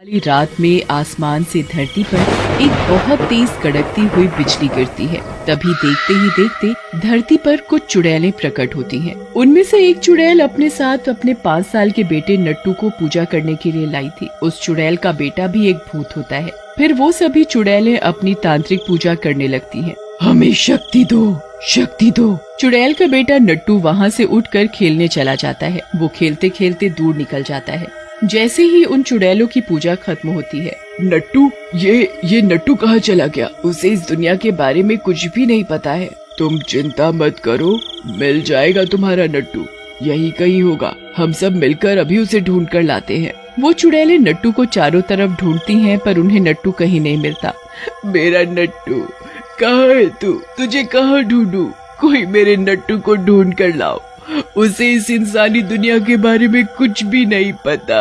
वाली रात में आसमान से धरती पर एक बहुत तेज कड़कती हुई बिजली गिरती है। तभी देखते ही देखते धरती पर कुछ चुड़ैलें प्रकट होती हैं। उनमें से एक चुड़ैल अपने साथ अपने 5 साल के बेटे नट्टू को पूजा करने के लिए लाई थी। उस चुड़ैल का बेटा भी एक भूत होता है। फिर वो सभी चुड़ैलें अपनी तांत्रिक पूजा करने लगती हैं। हमें शक्ति दो, शक्ति दो। चुड़ैल का बेटा नट्टू वहाँ से उठकर खेलने चला जाता है। वो खेलते खेलते दूर निकल जाता है। जैसे ही उन चुड़ैलों की पूजा खत्म होती है, नट्टू, ये नट्टू कहाँ चला गया? उसे इस दुनिया के बारे में कुछ भी नहीं पता है। तुम चिंता मत करो, मिल जाएगा तुम्हारा नट्टू, यही कहीं होगा। हम सब मिलकर अभी उसे ढूंढ कर लाते हैं। वो चुड़ैलें नट्टू को चारों तरफ ढूंढती हैं, पर उन्हें नट्टू कहीं नहीं मिलता। मेरा नट्टू कहाँ है तू? तुझे कहाँ ढूंढूं? कोई मेरे नट्टू को ढूंढ कर लाओ। उसे इस इंसानी दुनिया के बारे में कुछ भी नहीं पता।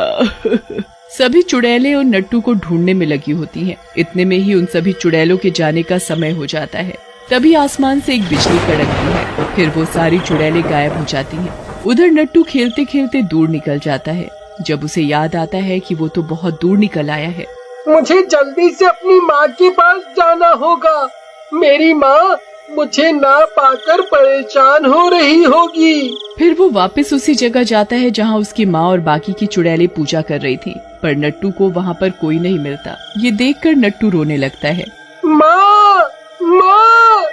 सभी चुड़ैलें और नट्टू को ढूंढने में लगी होती हैं। इतने में ही उन सभी चुड़ैलों के जाने का समय हो जाता है। तभी आसमान से एक बिजली कड़कती है। फिर वो सारी चुड़ैलें गायब हो जाती हैं। उधर नट्टू खेलते खेलते दूर निकल जाता है। जब उसे याद आता है कि वो तो बहुत दूर निकल आया है। मुझे जल्दी से अपनी माँ के पास जाना होगा। मेरी माँ मुझे ना पाकर परेशान हो रही होगी। फिर वो वापस उसी जगह जाता है जहाँ उसकी माँ और बाकी की चुड़ैलें पूजा कर रही थी, पर नट्टू को वहाँ पर कोई नहीं मिलता। ये देखकर नट्टू रोने लगता है। माँ, माँ,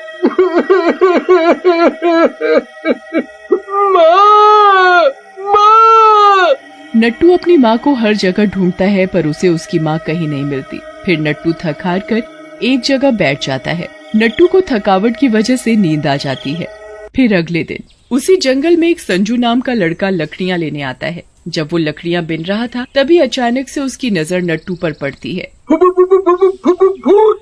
माँ, माँ। नट्टू अपनी माँ को हर जगह ढूंढता है, पर उसे उसकी माँ कहीं नहीं मिलती। फिर नट्टू थक हार कर एक जगह बैठ जाता है। नट्टू को थकावट की वजह से नींद आ जाती है। फिर अगले दिन उसी जंगल में एक संजू नाम का लड़का लकड़ियाँ लेने आता है। जब वो लकड़ियाँ बिन रहा था, तभी अचानक से उसकी नजर नट्टू पर पड़ती है। भूत, भूत,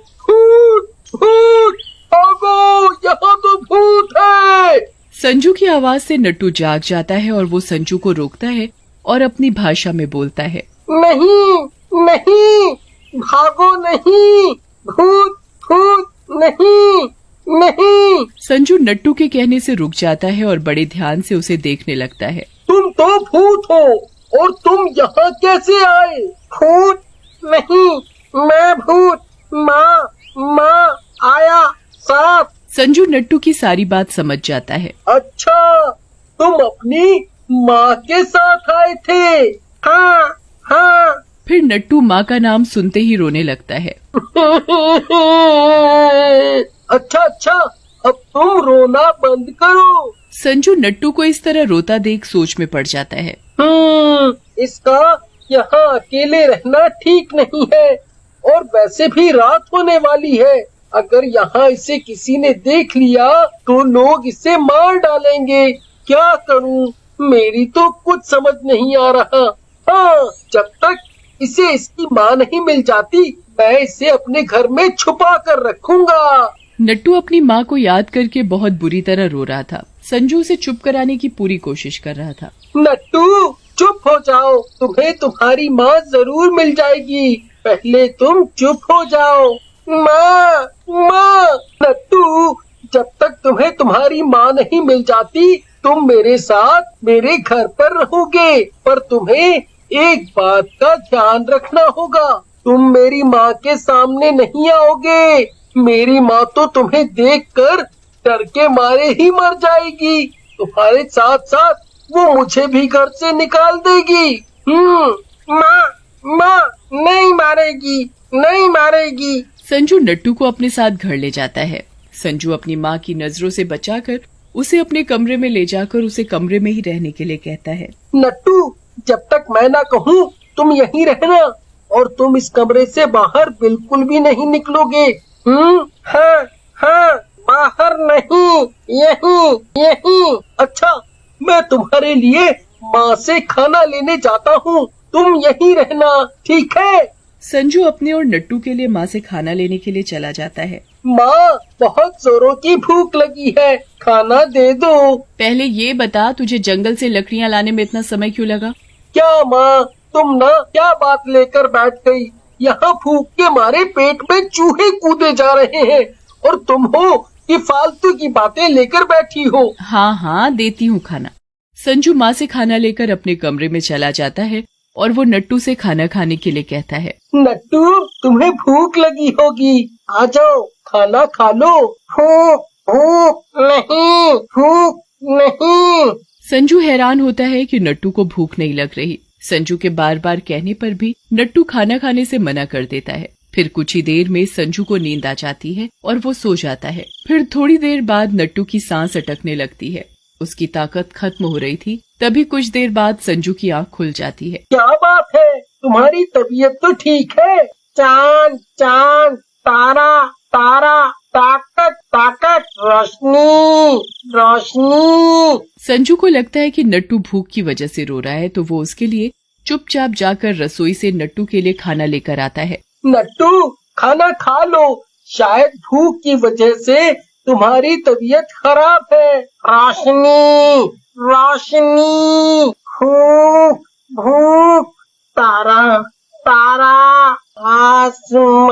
भूत, भागो, यहाँ तो भूत है। संजू की आवाज से नट्टू जाग जाता है और वो संजू को रोकता है और अपनी भाषा में बोलता है, नहीं, नहीं, भागो नहीं, भूत, भूत, नहीं, नहीं। संजू नट्टू के कहने से रुक जाता है और बड़े ध्यान से उसे देखने लगता है। तुम तो भूत हो और तुम यहाँ कैसे आए? भूत नहीं, मैं भूत। माँ, माँ, आया साफ। संजू नट्टू की सारी बात समझ जाता है। अच्छा, तुम अपनी माँ के साथ आए थे? हाँ, हाँ। फिर नट्टू माँ का नाम सुनते ही रोने लगता है। अच्छा, अच्छा, अब तुम रोना बंद करो। संजू नट्टू को इस तरह रोता देख सोच में पड़ जाता है। इसका यहाँ अकेले रहना ठीक नहीं है, और वैसे भी रात होने वाली है। अगर यहाँ इसे किसी ने देख लिया तो लोग इसे मार डालेंगे। क्या करूँ? मेरी तो कुछ समझ नहीं आ रहा। हाँ, जब तक इसे इसकी माँ नहीं मिल जाती, मैं इसे अपने घर में छुपा कर रखूंगा। नट्टू अपनी माँ को याद करके बहुत बुरी तरह रो रहा था। संजू उसे चुप कराने की पूरी कोशिश कर रहा था। नट्टू, चुप हो जाओ, तुम्हें तुम्हारी माँ जरूर मिल जाएगी। पहले तुम चुप हो जाओ। माँ, माँ। नट्टू, जब तक तुम्हें तुम्हारी माँ नहीं मिल जाती, तुम मेरे साथ मेरे घर पर रहोगे। पर तुम्हें एक बात का ध्यान रखना होगा, तुम मेरी माँ के सामने नहीं आओगे। मेरी माँ तो तुम्हें देखकर डर के मारे ही मर जाएगी। तुम्हारे साथ साथ वो मुझे भी घर से निकाल देगी। माँ, माँ, नहीं मारेगी, नहीं मारेगी। संजू नट्टू को अपने साथ घर ले जाता है। संजू अपनी माँ की नजरों से बचाकर उसे अपने कमरे में ले जाकर उसे कमरे में ही रहने के लिए कहता है। नट्टू, जब तक मैं ना कहूँ तुम यहीं रहना, और तुम इस कमरे से बाहर बिल्कुल भी नहीं निकलोगे। हाँ, हाँ, बाहर नहीं, यहीं, यहीं। अच्छा, मैं तुम्हारे लिए माँ से खाना लेने जाता हूँ, तुम यहीं रहना, ठीक है? संजू अपने और नट्टू के लिए माँ से खाना लेने के लिए चला जाता है। माँ, बहुत जोरों की भूख लगी है, खाना दे दो। पहले ये बता, तुझे जंगल से लकड़ियाँ लाने में इतना समय क्यों लगा? क्या माँ, तुम ना क्या बात लेकर बैठ गई? यहाँ भूख के मारे पेट में चूहे कूदे जा रहे हैं, और तुम हो कि फालतू की बातें लेकर बैठी हो। हाँ हाँ, देती हूँ खाना। संजू माँ से खाना लेकर अपने कमरे में चला जाता है और वो नट्टू से खाना खाने के लिए कहता है। नट्टू, तुम्हें भूख लगी होगी, आ जाओ खाना खा लो। भूख भूख नहीं, भूख नहीं। संजू हैरान होता है कि नट्टू को भूख नहीं लग रही। संजू के बार बार कहने पर भी नट्टू खाना खाने से मना कर देता है। फिर कुछ ही देर में संजू को नींद आ जाती है और वो सो जाता है। फिर थोड़ी देर बाद नट्टू की सांस अटकने लगती है। उसकी ताकत खत्म हो रही थी। तभी कुछ देर बाद संजू की आंख खुल जाती है। क्या बात है, तुम्हारी तबीयत तो ठीक है। चांद चांद, तारा तारा, ताकत ताकत, रोशनी रोशनी। संजू को लगता है कि नट्टू भूख की वजह से रो रहा है, तो वो उसके लिए चुपचाप जाकर रसोई से नट्टू के लिए खाना लेकर आता है। नट्टू, खाना खा लो, शायद भूख की वजह से तुम्हारी तबीयत खराब है। रोशनी रोशनी, भूख भूख, तारा तारा, आसमान।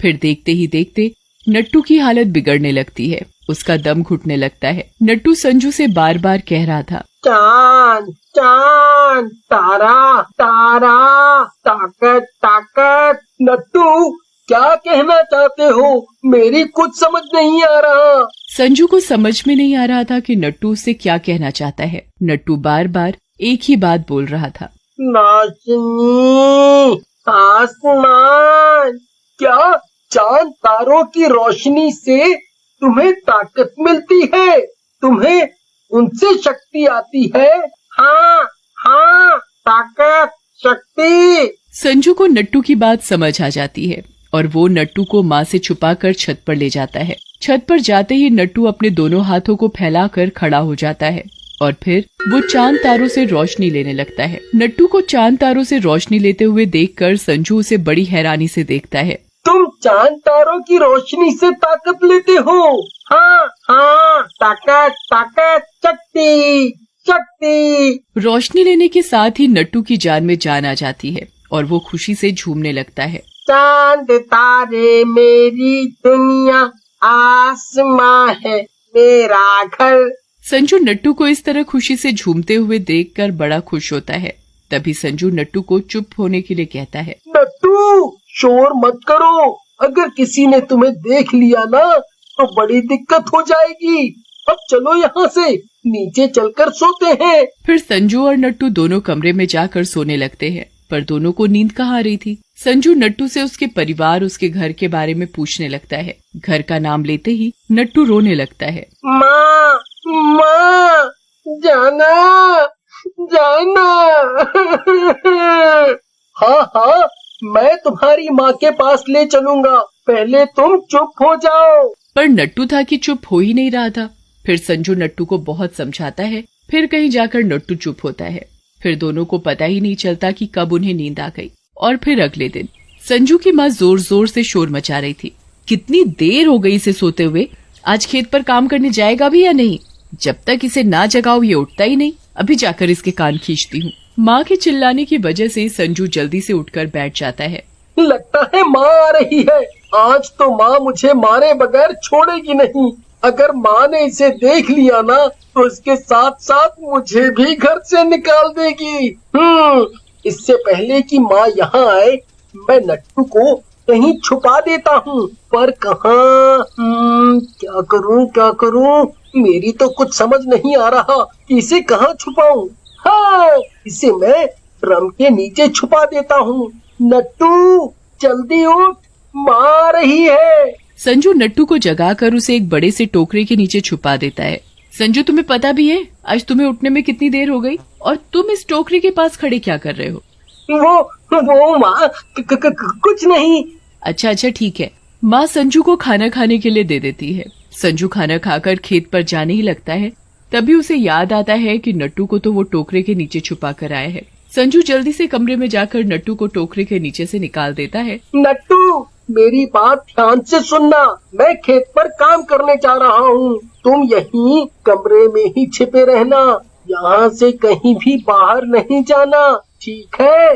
फिर देखते ही देखते नट्टू की हालत बिगड़ने लगती है। उसका दम घुटने लगता है। नट्टू संजू से बार बार कह रहा था, चांद चांद, तारा तारा, ताकत ताकत। नट्टू, क्या कहना चाहते हो? मेरी कुछ समझ नहीं आ रहा। संजू को समझ में नहीं आ रहा था कि नट्टू उससे क्या कहना चाहता है। नट्टू बार बार एक ही बात बोल रहा था, रोशनी, आसमान। क्या चांद तारों की रोशनी से तुम्हें ताकत मिलती है? तुम्हें उनसे शक्ति आती है? हाँ हाँ, ताकत, शक्ति। संजू को नट्टू की बात समझ आ जाती है और वो नट्टू को माँ से छुपाकर छत पर ले जाता है। छत पर जाते ही नट्टू अपने दोनों हाथों को फैलाकर खड़ा हो जाता है और फिर वो चांद तारों से रोशनी लेने लगता है। नट्टू को चांद तारों से रोशनी लेते हुए देखकर संजू उसे बड़ी हैरानी से देखता है। तुम चांद तारों की रोशनी से ताकत लेते हो? हाँ हाँ, ताकत ताकत, शक्ति शक्ति। रोशनी लेने के साथ ही नट्टू की जान में जान आ जाती है और वो खुशी से झूमने लगता है। चांद तारे मेरी दुनिया, आसमां है मेरा घर। संजू नट्टू को इस तरह खुशी से झूमते हुए देखकर बड़ा खुश होता है। तभी संजू नट्टू को चुप होने के लिए कहता है। नट्टू, शोर मत करो। अगर किसी ने तुम्हें देख लिया ना तो बड़ी दिक्कत हो जाएगी। अब चलो यहाँ से, नीचे चलकर सोते हैं। फिर संजू और नट्टू दोनों कमरे में जाकर सोने लगते हैं, पर दोनों को नींद कहाँ आ रही थी। संजू नट्टू से उसके परिवार, उसके घर के बारे में पूछने लगता है। घर का नाम लेते ही नट्टू रोने लगता है। माँ माँ, जाना जाना। हाँ हाँ, मैं तुम्हारी माँ के पास ले चलूंगा, पहले तुम चुप हो जाओ। पर नट्टू था कि चुप हो ही नहीं रहा था। फिर संजू नट्टू को बहुत समझाता है। फिर कहीं जाकर नट्टू चुप होता है। फिर दोनों को पता ही नहीं चलता कि कब उन्हें नींद आ गई। और फिर अगले दिन संजू की माँ जोर जोर से शोर मचा रही थी। कितनी देर हो गई इसे सोते हुए, आज खेत पर काम करने जाएगा भी या नहीं? जब तक इसे ना जगाओ ये उठता ही नहीं। अभी जाकर इसके कान खींचती हूँ। माँ के चिल्लाने की वजह से संजू जल्दी से उठकर बैठ जाता है। लगता है माँ आ रही है। आज तो माँ मुझे मारे बगैर छोड़ेगी नहीं। अगर माँ ने इसे देख लिया ना तो इसके साथ साथ मुझे भी घर से निकाल देगी। इससे पहले कि माँ यहाँ आए, मैं नट्टू को कहीं छुपा देता हूँ। पर कहाँ? क्या करूँ? मेरी तो कुछ समझ नहीं आ रहा कि इसे कहाँ छुपाऊं। हाँ, इसे मैं ड्रम के नीचे छुपा देता हूँ। नट्टू, जल्दी उठ, माँ आ रही है। संजू नट्टू को जगाकर उसे एक बड़े से टोकरे के नीचे छुपा देता है। संजू, तुम्हें पता भी है आज तुम्हें उठने में कितनी देर हो गई? और तुम इस टोकरे के पास खड़े क्या कर रहे हो? वो माँ, कुछ नहीं। अच्छा ठीक है। माँ संजू को खाना खाने के लिए दे देती है। संजू खाना खाकर खेत पर जाने ही लगता है। तभी उसे याद आता है कि नट्टू को तो वो टोकरे के नीचे छुपा कर आया है। संजू जल्दी से कमरे में जाकर नट्टू को टोकरे के नीचे से निकाल देता है। नट्टू, मेरी बात ध्यान से सुनना। मैं खेत पर काम करने जा रहा हूँ। तुम यहीं कमरे में ही छिपे रहना। यहाँ से कहीं भी बाहर नहीं जाना, ठीक है?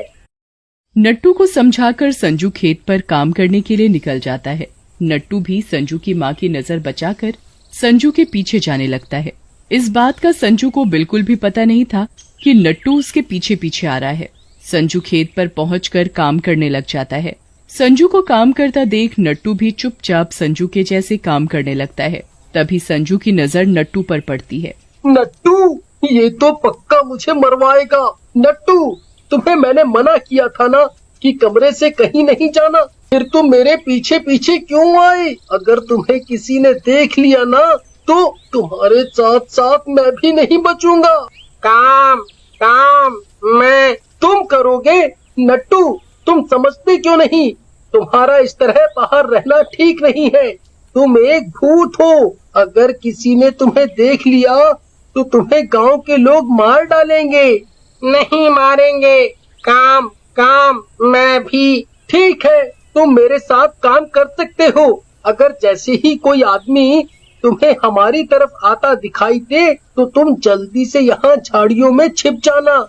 नट्टू को समझाकर संजू खेत पर काम करने के लिए निकल जाता है। नट्टू भी संजू की माँ की नजर बचाकर संजू के पीछे जाने लगता है। इस बात का संजू को बिल्कुल भी पता नहीं था कि नट्टू उसके पीछे पीछे आ रहा है। संजू खेत पर पहुंचकर काम करने लग जाता है। संजू को काम करता देख नट्टू भी चुपचाप संजू के जैसे काम करने लगता है। तभी संजू की नजर नट्टू पर पड़ती है। नट्टू, ये तो पक्का मुझे मरवाएगा। नट्टू, तुम्हें मैंने मना किया था ना कि कमरे से कहीं नहीं जाना, फिर तुम मेरे पीछे पीछे क्यों आए? अगर तुम्हें किसी ने देख लिया ना तो तुम्हारे साथ साथ मैं भी नहीं बचूंगा। काम मैं तुम करोगे? नट्टू, तुम समझते क्यों नहीं? तुम्हारा इस तरह बाहर रहना ठीक नहीं है। तुम एक भूत हो। अगर किसी ने तुम्हें देख लिया तो तुम्हें गांव के लोग मार डालेंगे। नहीं मारेंगे। काम मैं भी। ठीक है, तुम मेरे साथ काम कर सकते हो। अगर जैसे ही कोई आदमी तुम्हें हमारी तरफ आता दिखाई दे तो तुम जल्दी से यहाँ झाड़ियों में छिप जाना।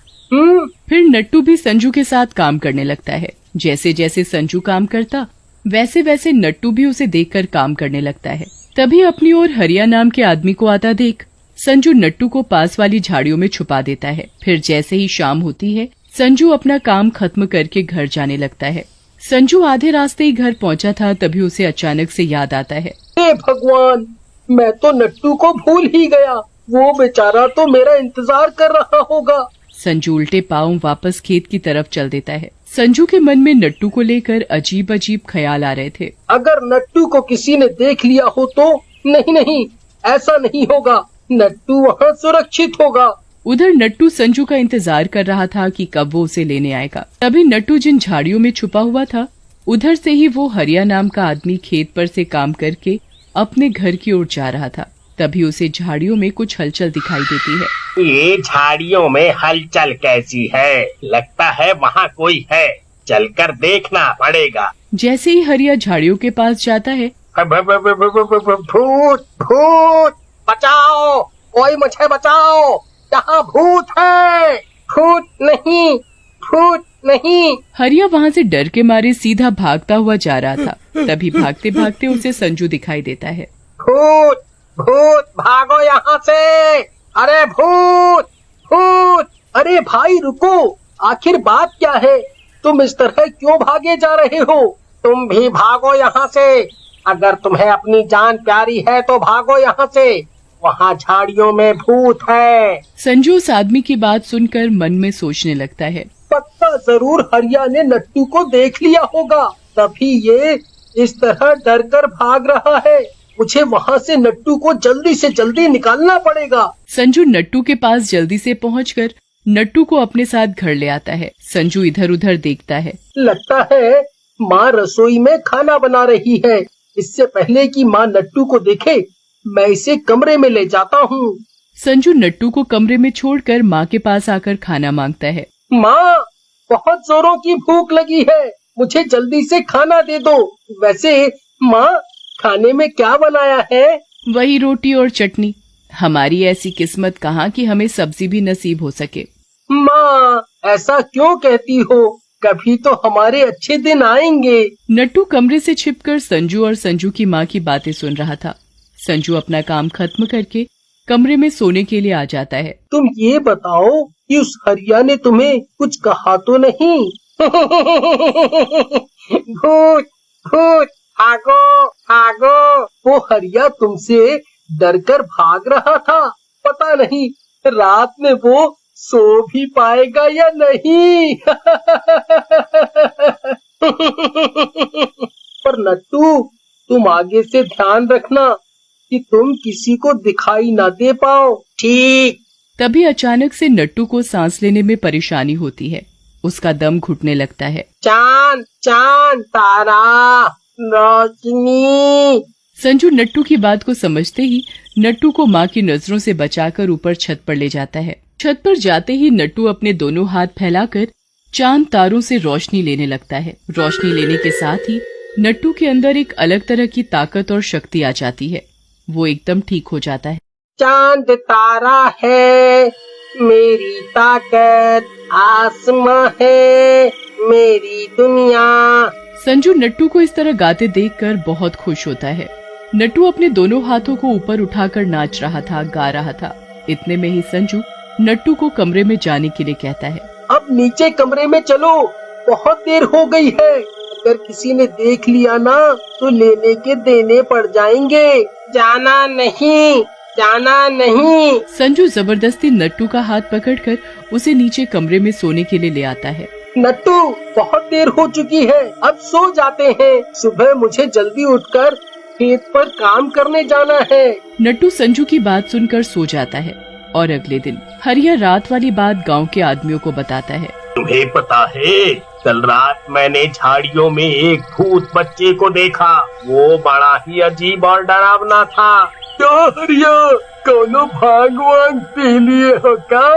फिर नट्टू भी संजू के साथ काम करने लगता है। जैसे जैसे संजू काम करता वैसे वैसे नट्टू भी उसे देखकर काम करने लगता है। तभी अपनी ओर हरिया नाम के आदमी को आता देख संजू नट्टू को पास वाली झाड़ियों में छुपा देता है। फिर जैसे ही शाम होती है संजू अपना काम खत्म करके घर जाने लगता है। संजू आधे रास्ते ही घर पहुंचा था, तभी उसे अचानक से याद आता है। हे भगवान, मैं तो नट्टू को भूल ही गया। वो बेचारा तो मेरा इंतजार कर रहा होगा। संजू उल्टे पांव वापस खेत की तरफ चल देता है। संजू के मन में नट्टू को लेकर अजीब अजीब ख्याल आ रहे थे। अगर नट्टू को किसी ने देख लिया हो तो? नहीं, ऐसा नहीं होगा। नट्टू वहाँ सुरक्षित होगा। उधर नट्टू संजू का इंतजार कर रहा था कि कब वो उसे लेने आएगा। तभी नट्टू जिन झाड़ियों में छुपा हुआ था उधर से ही वो हरिया नाम का आदमी खेत पर से काम करके अपने घर की ओर जा रहा था। तभी उसे झाड़ियों में कुछ हलचल दिखाई देती है। ये झाड़ियों में हलचल कैसी है? लगता है वहाँ कोई है, चलकर देखना पड़ेगा। जैसे ही हरिया झाड़ियों के पास जाता है, भूत बचाओ, कोई मुझे बचाओ, यहाँ भूत है। भूत नहीं। हरिया वहाँ से डर के मारे सीधा भागता हुआ जा रहा था। तभी भागते भागते उसे संजू दिखाई देता है। भूत भागो यहाँ से। अरे भूत। अरे भाई रुको, आखिर बात क्या है? तुम इस तरह क्यों भागे जा रहे हो? तुम भी भागो यहाँ से। अगर तुम्हें अपनी जान प्यारी है तो भागो यहाँ से। वहाँ झाड़ियों में भूत है। संजू उस आदमी की बात सुनकर मन में सोचने लगता है। पक्का जरूर हरिया ने नट्टू को देख लिया होगा, तभी ये इस तरह डर कर भाग रहा है। मुझे वहाँ से नट्टू को जल्दी से जल्दी निकालना पड़ेगा। संजू नट्टू के पास जल्दी से पहुंचकर नट्टू को अपने साथ घर ले आता है। संजू इधर उधर देखता है। लगता है माँ रसोई में खाना बना रही है। इससे पहले कि माँ नट्टू को देखे मैं इसे कमरे में ले जाता हूँ। संजू नट्टू को कमरे में छोड़कर माँ के पास आकर खाना मांगता है। माँ, बहुत जोरों की भूख लगी है, मुझे जल्दी से खाना दे दो। वैसे माँ, खाने में क्या बनाया है? वही रोटी और चटनी। हमारी ऐसी किस्मत कहाँ कि हमें सब्जी भी नसीब हो सके। माँ, ऐसा क्यों कहती हो? कभी तो हमारे अच्छे दिन आएंगे। नट्टू कमरे से छिपकर संजू और संजू की माँ की बातें सुन रहा था। संजू अपना काम खत्म करके कमरे में सोने के लिए आ जाता है। तुम ये बताओ कि उस हरिया ने तुम्हें कुछ कहा तो नहीं? भूत, भागो। वो हरिया तुमसे डरकर भाग रहा था। पता नहीं रात में वो सो भी पाएगा या नहीं। पर नट्टू, तुम आगे से ध्यान रखना कि तुम किसी को दिखाई ना दे पाओ। ठीक। तभी अचानक से नट्टू को सांस लेने में परेशानी होती है। उसका दम घुटने लगता है। चांद तारा रोशनी। संजू नट्टू की बात को समझते ही नट्टू को माँ की नजरों से बचाकर ऊपर छत पर ले जाता है। छत पर जाते ही नट्टू अपने दोनों हाथ फैलाकर चांद तारों से रोशनी लेने लगता है। रोशनी लेने के साथ ही नट्टू के अंदर एक अलग तरह की ताकत और शक्ति आ जाती है। वो एकदम ठीक हो जाता है। चांद तारा है मेरी ताकत, आसमां है मेरी दुनिया। संजू नट्टू को इस तरह गाते देखकर बहुत खुश होता है। नट्टू अपने दोनों हाथों को ऊपर उठाकर नाच रहा था, गा रहा था। इतने में ही संजू नट्टू को कमरे में जाने के लिए कहता है। अब नीचे कमरे में चलो, बहुत देर हो गई है। अगर किसी ने देख लिया ना तो लेने के देने पड़ जाएंगे। जाना नहीं, जाना नहीं। संजू जबरदस्ती नट्टू का हाथ पकड़कर उसे नीचे कमरे में सोने के लिए ले आता है। नट्टू, बहुत देर हो चुकी है, अब सो जाते हैं। सुबह मुझे जल्दी उठकर खेत पर काम करने जाना है। नट्टू संजू की बात सुनकर सो जाता है और अगले दिन हरिया रात वाली बात गांव के आदमियों को बताता है। तुम्हें पता है, कल रात मैंने झाड़ियों में एक भूत बच्चे को देखा। वो बड़ा ही अजीब और डरावना था। क्या हरिया, कोनो भागवान पी लिए हो क्या?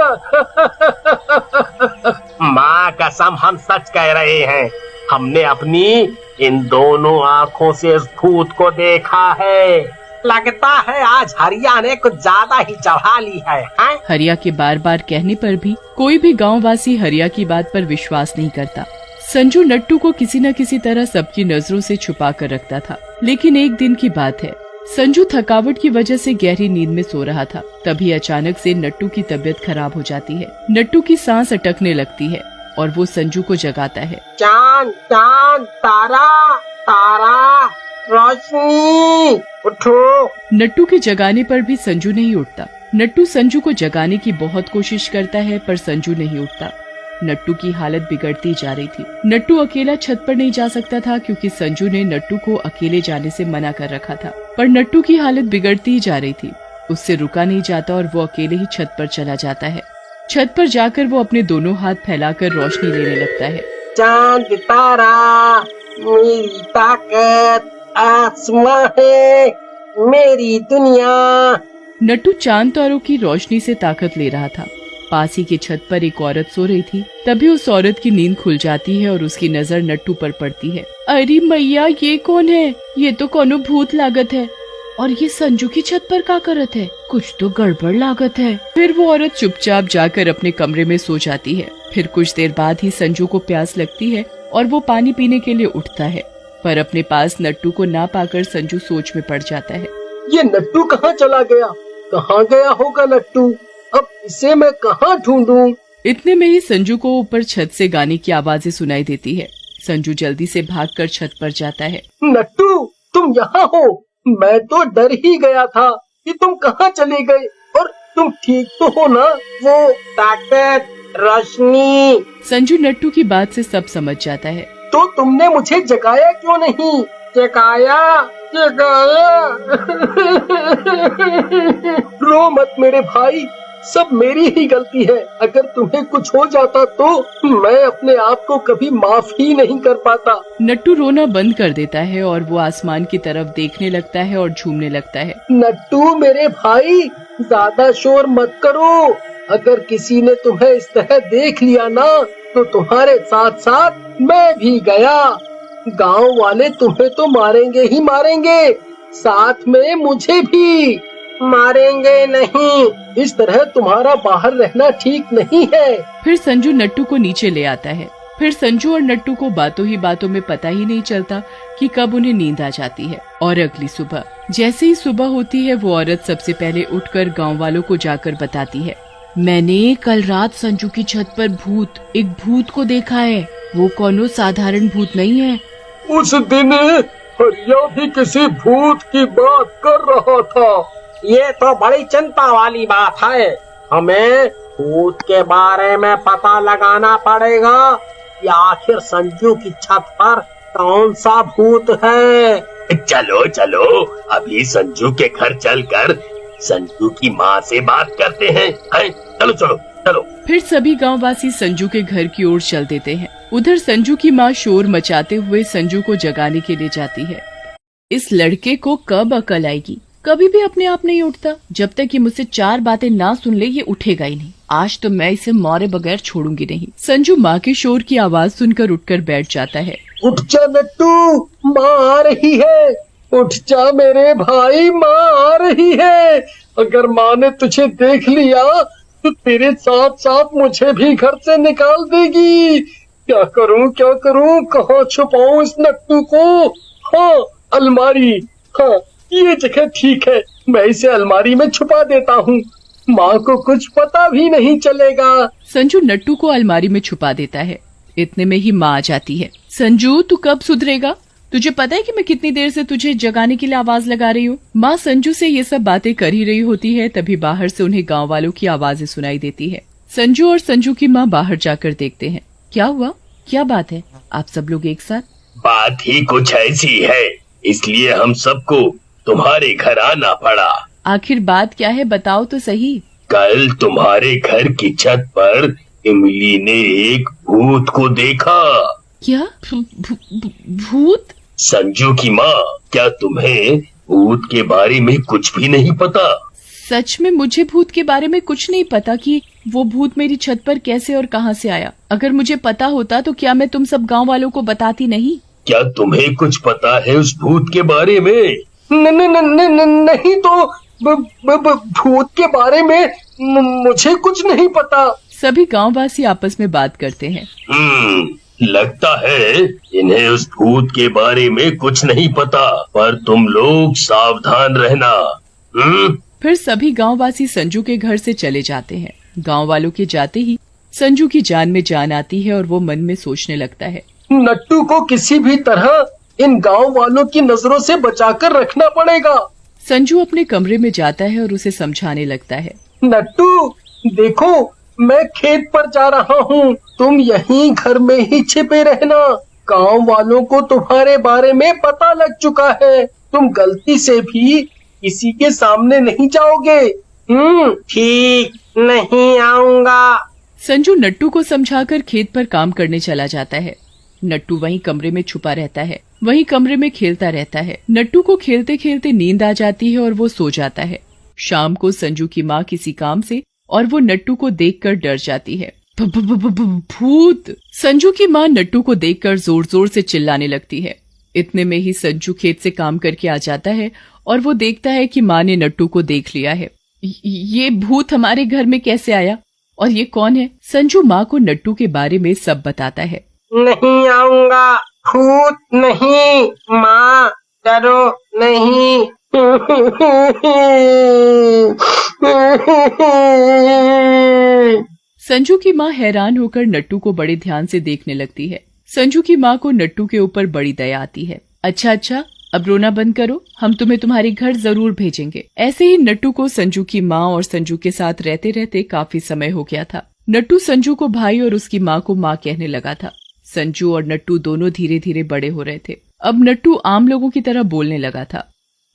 माँ कसम, हम सच कह रहे हैं। हमने अपनी इन दोनों आँखों से उस भूत को देखा है। लगता है आज हरिया ने कुछ ज्यादा ही चढ़ा ली है। हरिया के बार बार कहने पर भी कोई भी गांववासी हरिया की बात पर विश्वास नहीं करता। संजू नट्टू को किसी न किसी तरह सबकी नजरों से छुपा कर रखता था। लेकिन एक दिन की बात है, संजू थकावट की वजह से गहरी नींद में सो रहा था। तभी अचानक से नट्टू की तबीयत खराब हो जाती है। नट्टू की सांस अटकने लगती है और वो संजू को जगाता है। चांद, चांद, तारा, तारा, रोशनी, उठो। नट्टू के जगाने पर भी संजू नहीं उठता। नट्टू संजू को जगाने की बहुत कोशिश करता है पर संजू नहीं उठता। नट्टू की हालत बिगड़ती जा रही थी। नट्टू अकेला छत पर नहीं जा सकता था क्योंकि संजू ने नट्टू को अकेले जाने से मना कर रखा था। पर नट्टू की हालत बिगड़ती ही जा रही थी। उससे रुका नहीं जाता और वो अकेले ही छत पर चला जाता है। छत पर जाकर वो अपने दोनों हाथ फैलाकर रोशनी लेने लगता है। चांद, तारा, मेरी ताकत, आसमां है मेरी दुनिया। नट्टू चांद तारों की रोशनी से ताकत ले रहा था। पास ही की छत पर एक औरत सो रही थी। तभी उस औरत की नींद खुल जाती है और उसकी नजर नट्टू पर पड़ती है। अरे मैया, ये कौन है? ये तो कोनो भूत लागत है। और ये संजू की छत पर क्या करत है? कुछ तो गड़बड़ लागत है। फिर वो औरत चुपचाप जाकर अपने कमरे में सो जाती है। फिर कुछ देर बाद ही संजू को प्यास लगती है और वो पानी पीने के लिए उठता है। पर अपने पास नट्टू को ना पाकर संजू सोच में पड़ जाता है। ये नट्टू कहाँ चला गया? कहाँ गया होगा नट्टू? अब इसे मैं कहाँ ढूंढूं? इतने में ही संजू को ऊपर छत से गाने की आवाजें सुनाई देती है। संजू जल्दी से भागकर छत पर जाता है। नट्टू, तुम यहाँ हो? मैं तो डर ही गया था कि तुम कहाँ चले गए। और तुम ठीक तो हो ना? वो ताकत, रोशनी। संजू नट्टू की बात से सब समझ जाता है। तो तुमने मुझे जगाया क्यों नहीं? जगाया, जगाया। रो मत मेरे भाई, सब मेरी ही गलती है। अगर तुम्हें कुछ हो जाता तो मैं अपने आप को कभी माफ ही नहीं कर पाता। नट्टू रोना बंद कर देता है और वो आसमान की तरफ देखने लगता है और झूमने लगता है। नट्टू मेरे भाई, ज्यादा शोर मत करो। अगर किसी ने तुम्हें इस तरह देख लिया ना तो तुम्हारे साथ साथ मैं भी गया। गांव वाले तुम्हें तो मारेंगे ही मारेंगे, साथ में मुझे भी मारेंगे नहीं। इस तरह तुम्हारा बाहर रहना ठीक नहीं है। फिर संजू नट्टू को नीचे ले आता है। फिर संजू और नट्टू को बातों ही बातों में पता ही नहीं चलता कि कब उन्हें नींद आ जाती है। और अगली सुबह जैसे ही सुबह होती है, वो औरत सबसे पहले उठकर गांव वालों को जाकर बताती है, मैंने कल रात संजू की छत पर एक भूत को देखा है। वो कोनो साधारण भूत नहीं है। उस दिन हरिया भी किसी भूत की बात कर रहा था। ये तो बड़ी चिंता वाली बात है। हमें भूत के बारे में पता लगाना पड़ेगा कि आखिर संजू की छत पर कौन सा भूत है। चलो चलो, अभी संजू के घर चलकर संजू की माँ से बात करते हैं। चलो चलो चलो। फिर सभी गांववासी संजू के घर की ओर चल देते हैं। उधर संजू की माँ शोर मचाते हुए संजू को जगाने के लिए जाती है। इस लड़के को कब अकल आएगी? कभी भी अपने आप नहीं उठता। जब तक ये मुझसे 4 बातें ना सुन ले, ये उठेगा ही नहीं। आज तो मैं इसे मारे बगैर छोड़ूंगी नहीं। संजू माँ के शोर की आवाज सुनकर उठकर बैठ जाता है। उठ जा नट्टू, माँ आ रही है। उठ जा मेरे भाई, माँ आ रही है। अगर माँ ने तुझे देख लिया तो तेरे साथ साथ मुझे भी घर से निकाल देगी। क्या करूँ, कहाँ छुपाऊं इस नट्टू को? हाँ, अलमारी। हाँ, ये जगह ठीक है, मैं इसे अलमारी में छुपा देता हूँ। माँ को कुछ पता भी नहीं चलेगा। संजू नट्टू को अलमारी में छुपा देता है। इतने में ही माँ आ जाती है। संजू, तू कब सुधरेगा? तुझे पता है कि मैं कितनी देर से तुझे जगाने के लिए आवाज लगा रही हूँ। माँ संजू से ये सब बातें कर ही रही होती है, तभी बाहर से उन्हें गांव वालों की आवाजें सुनाई देती है। संजू और संजू की माँ बाहर जाकर देखते हैं। क्या हुआ? क्या बात है? आप सब लोग एक साथ? बात ही कुछ ऐसी है, इसलिए हम सबको तुम्हारे घर आना पड़ा। आखिर बात क्या है, बताओ तो सही। कल तुम्हारे घर की छत पर इमली ने एक भूत को देखा। क्या? भूत? संजू की माँ, क्या तुम्हें भूत के बारे में कुछ भी नहीं पता? सच में मुझे भूत के बारे में कुछ नहीं पता कि वो भूत मेरी छत पर कैसे और कहां से आया। अगर मुझे पता होता तो क्या मैं तुम सब गांव वालों को बताती नहीं? क्या तुम्हें कुछ पता है उस भूत के बारे में? नहीं तो भूत के बारे में मुझे कुछ नहीं पता। सभी गांववासी आपस में बात करते हैं। लगता है इन्हें उस भूत के बारे में कुछ नहीं पता, पर तुम लोग सावधान रहना। फिर सभी गांववासी संजू के घर से चले जाते हैं। गांव वालों के जाते ही संजू की जान में जान आती है और वो मन में सोचने लगता है, नट्टू को किसी भी तरह इन गांव वालों की नजरों से बचाकर रखना पड़ेगा। संजू अपने कमरे में जाता है और उसे समझाने लगता है। नट्टू, देखो मैं खेत पर जा रहा हूँ, तुम यहीं घर में ही छिपे रहना। गांव वालों को तुम्हारे बारे में पता लग चुका है, तुम गलती से भी किसी के सामने नहीं जाओगे। ठीक, नहीं आऊंगा। संजू नट्टू को समझाकर खेत पर काम करने चला जाता है। नट्टू वहीं कमरे में छुपा रहता है, वहीं कमरे में खेलता रहता है। नट्टू को खेलते खेलते नींद आ जाती है और वो सो जाता है। शाम को संजू की माँ किसी काम से और वो नट्टू को देखकर डर जाती है। भूत! संजू की माँ नट्टू को देखकर जोर जोर से चिल्लाने लगती है। इतने में ही संजू खेत से काम करके आ जाता है और वो देखता है कि माँ ने नट्टू को देख लिया है। ये भूत हमारे घर में कैसे आया और ये कौन है? संजू माँ को नट्टू के बारे में सब बताता है। नहीं आऊंगा, भूत नहीं, माँ डरो नहीं। संजू की माँ हैरान होकर नट्टू को बड़े ध्यान से देखने लगती है। संजू की माँ को नट्टू के ऊपर बड़ी दया आती है। अच्छा, अब रोना बंद करो, हम तुम्हें तुम्हारे घर जरूर भेजेंगे। ऐसे ही नट्टू को संजू की माँ और संजू के साथ रहते रहते काफी समय हो गया था। नट्टू संजू को भाई और उसकी माँ को माँ कहने लगा था। संजू और नट्टू दोनों धीरे धीरे बड़े हो रहे थे। अब नट्टू आम लोगों की तरह बोलने लगा था।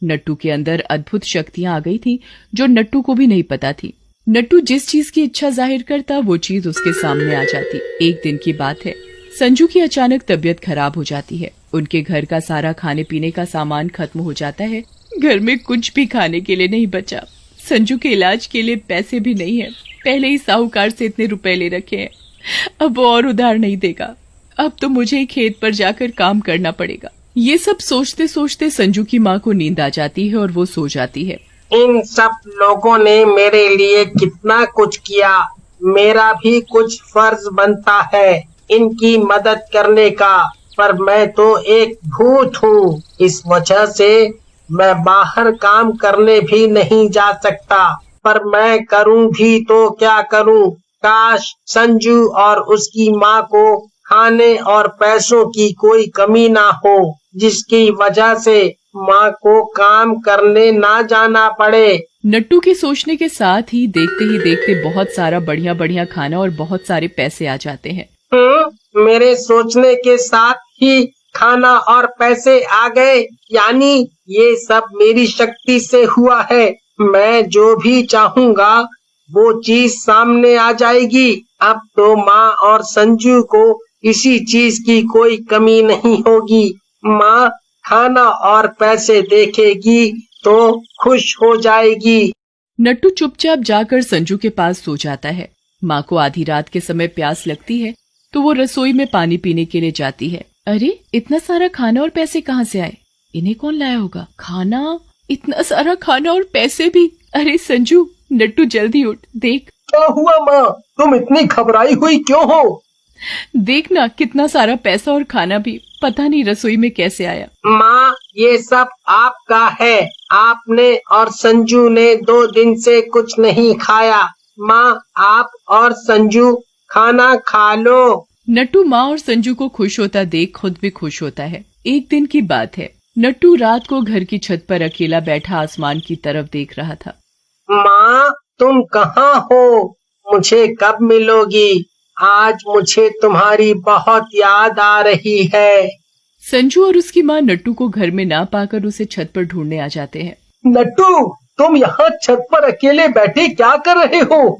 नट्टू के अंदर अद्भुत शक्तियां आ गई थी जो नट्टू को भी नहीं पता थी। नट्टू जिस चीज की इच्छा जाहिर करता वो चीज उसके सामने आ जाती। एक दिन की बात है, संजू की अचानक तबीयत खराब हो जाती है। उनके घर का सारा खाने पीने का सामान खत्म हो जाता है। घर में कुछ भी खाने के लिए नहीं बचा। संजू के इलाज के लिए पैसे भी नहीं है। पहले ही साहूकार से इतने रुपए ले रखे हैं, अब वो और उधार नहीं देगा। अब तो मुझे ही खेत पर जाकर काम करना पड़ेगा। ये सब सोचते सोचते संजू की माँ को नींद आ जाती है और वो सो जाती है। इन सब लोगों ने मेरे लिए कितना कुछ किया, मेरा भी कुछ फर्ज बनता है इनकी मदद करने का, पर मैं तो एक भूत हूँ। इस वजह से मैं बाहर काम करने भी नहीं जा सकता, पर मैं करूँ भी तो क्या करूँ? काश संजू और उसकी माँ को खाने और पैसों की कोई कमी ना हो, जिसकी वजह से माँ को काम करने ना जाना पड़े। नट्टू के सोचने के साथ ही देखते बहुत सारा बढ़िया बढ़िया खाना और बहुत सारे पैसे आ जाते हैं। मेरे सोचने के साथ ही खाना और पैसे आ गए, यानी ये सब मेरी शक्ति से हुआ है। मैं जो भी चाहूँगा वो चीज सामने आ जाएगी। अब तो माँ और संजू को इसी चीज की कोई कमी नहीं होगी। माँ खाना और पैसे देखेगी तो खुश हो जाएगी। नट्टू चुपचाप जाकर संजू के पास सो जाता है। माँ को आधी रात के समय प्यास लगती है तो वो रसोई में पानी पीने के लिए जाती है। अरे, इतना सारा खाना और पैसे कहाँ से आए? इन्हें कौन लाया होगा? खाना, इतना सारा खाना और पैसे भी। अरे संजू, नट्टू जल्दी उठ, देख। क्या हुआ माँ, तुम इतनी घबराई हुई क्यों हो? देखना कितना सारा पैसा और खाना भी। पता नहीं रसोई में कैसे आया। माँ, ये सब आपका है। आपने और संजू ने 2 दिन से कुछ नहीं खाया। माँ, आप और संजू खाना खा लो। नट्टू माँ और संजू को खुश होता देख खुद भी खुश होता है। एक दिन की बात है, नट्टू रात को घर की छत पर अकेला बैठा आसमान की तरफ देख रहा था। माँ, तुम कहाँ हो? मुझे कब मिलोगी? आज मुझे तुम्हारी बहुत याद आ रही है। संजू और उसकी माँ नट्टू को घर में ना पाकर उसे छत पर ढूंढने आ जाते हैं। नट्टू, तुम यहाँ छत पर अकेले बैठे क्या कर रहे हो?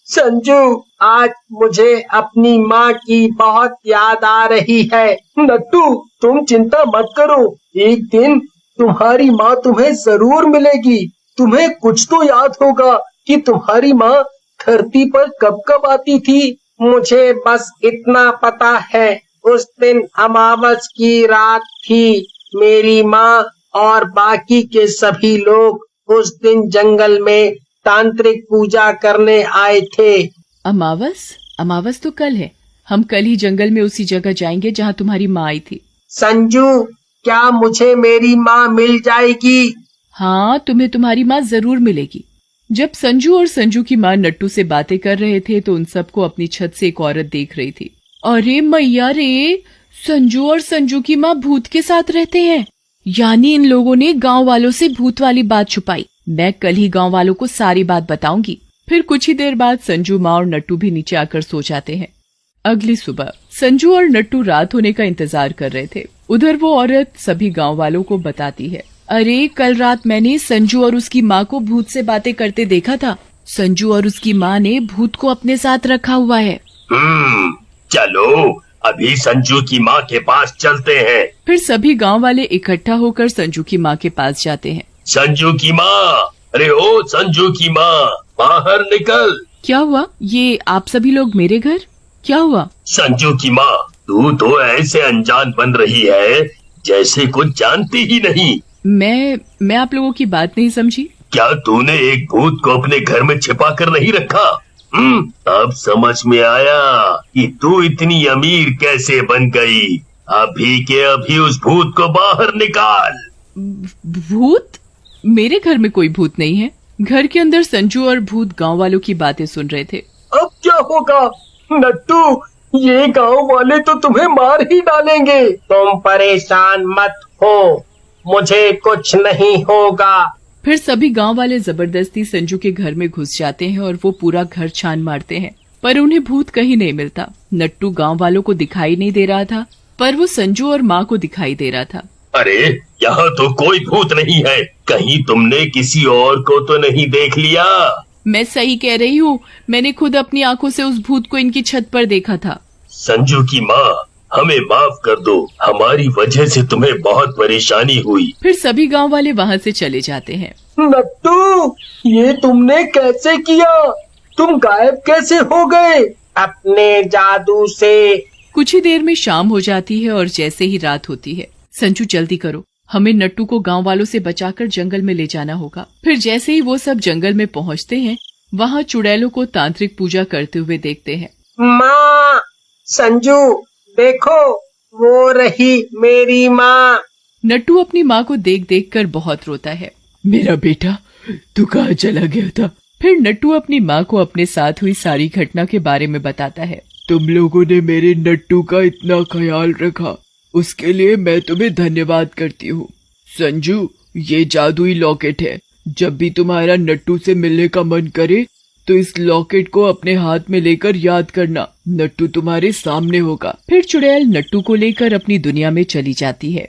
संजू, आज मुझे अपनी माँ की बहुत याद आ रही है। नट्टू, तुम चिंता मत करो, एक दिन तुम्हारी माँ तुम्हें जरूर मिलेगी। तुम्हें कुछ तो याद होगा कि तुम्हारी माँ धरती पर कब कब आती थी। मुझे बस इतना पता है, उस दिन अमावस की रात थी। मेरी माँ और बाकी के सभी लोग उस दिन जंगल में तांत्रिक पूजा करने आए थे। अमावस तो कल है। हम कल ही जंगल में उसी जगह जाएंगे जहाँ तुम्हारी माँ आई थी। संजू, क्या मुझे मेरी माँ मिल जाएगी? हाँ, तुम्हें तुम्हारी माँ जरूर मिलेगी। जब संजू और संजू की माँ नट्टू से बातें कर रहे थे तो उन सबको अपनी छत से एक औरत देख रही थी। अरे मैया रे, संजू और संजू की माँ भूत के साथ रहते हैं। यानी इन लोगों ने गांव वालों से भूत वाली बात छुपाई। मैं कल ही गांव वालों को सारी बात बताऊंगी। फिर कुछ ही देर बाद संजू, माँ और नट्टू भी नीचे आकर सो जाते हैं। अगली सुबह संजू और नट्टू रात होने का इंतजार कर रहे थे। उधर वो औरत सभी गांव वालों को बताती है, अरे कल रात मैंने संजू और उसकी माँ को भूत से बातें करते देखा था। संजू और उसकी माँ ने भूत को अपने साथ रखा हुआ है। चलो अभी संजू की माँ के पास चलते हैं। फिर सभी गांव वाले इकट्ठा होकर संजू की माँ के पास जाते हैं। संजू की माँ, अरे ओ संजू की माँ, बाहर निकल। क्या हुआ? ये आप सभी लोग मेरे घर? क्या हुआ? संजू की माँ, तू तो ऐसे अनजान बन रही है जैसे कुछ जानती ही नहीं। मैं आप लोगों की बात नहीं समझी। क्या तूने एक भूत को अपने घर में छिपा कर नहीं रखा? अब समझ में आया कि तू इतनी अमीर कैसे बन गई। अभी के अभी उस भूत को बाहर निकाल। भूत? मेरे घर में कोई भूत नहीं है। घर के अंदर संजू और भूत गांव वालों की बातें सुन रहे थे। अब क्या होगा? नट्टू, ये गांव वाले तो तुम्हें मार ही डालेंगे। तुम परेशान मत हो, मुझे कुछ नहीं होगा। फिर सभी गांव वाले जबरदस्ती संजू के घर में घुस जाते हैं और वो पूरा घर छान मारते हैं, पर उन्हें भूत कहीं नहीं मिलता। नट्टू गांव वालों को दिखाई नहीं दे रहा था, पर वो संजू और माँ को दिखाई दे रहा था। अरे यहाँ तो कोई भूत नहीं है, कहीं तुमने किसी और को तो नहीं देख लिया? मैं सही कह रही हूँ, मैंने खुद अपनी आंखों से उस भूत को इनकी छत पर देखा था। संजू की माँ, हमें माफ कर दो, हमारी वजह से तुम्हें बहुत परेशानी हुई। फिर सभी गांव वाले वहाँ से चले जाते हैं। नट्टू, ये तुमने कैसे किया? तुम गायब कैसे हो गए? अपने जादू से। कुछ ही देर में शाम हो जाती है और जैसे ही रात होती है, संजू जल्दी करो, हमें नट्टू को गांव वालों से बचाकर जंगल में ले जाना होगा। फिर जैसे ही वो सब जंगल में पहुँचते हैं, वहाँ चुड़ैलों को तांत्रिक पूजा करते हुए देखते हैं। माँ, संजू देखो, वो रही मेरी माँ। नट्टू अपनी माँ को देख देख कर बहुत रोता है। मेरा बेटा, तू कहाँ चला गया था? फिर नट्टू अपनी माँ को अपने साथ हुई सारी घटना के बारे में बताता है। तुम लोगों ने मेरे नट्टू का इतना ख्याल रखा, उसके लिए मैं तुम्हें धन्यवाद करती हूँ। संजू, ये जादुई लॉकेट है। जब भी तुम्हारा नट्टू से मिलने का मन करे तो इस लॉकेट को अपने हाथ में लेकर याद करना, नट्टू तुम्हारे सामने होगा। फिर चुड़ैल नट्टू को लेकर अपनी दुनिया में चली जाती है।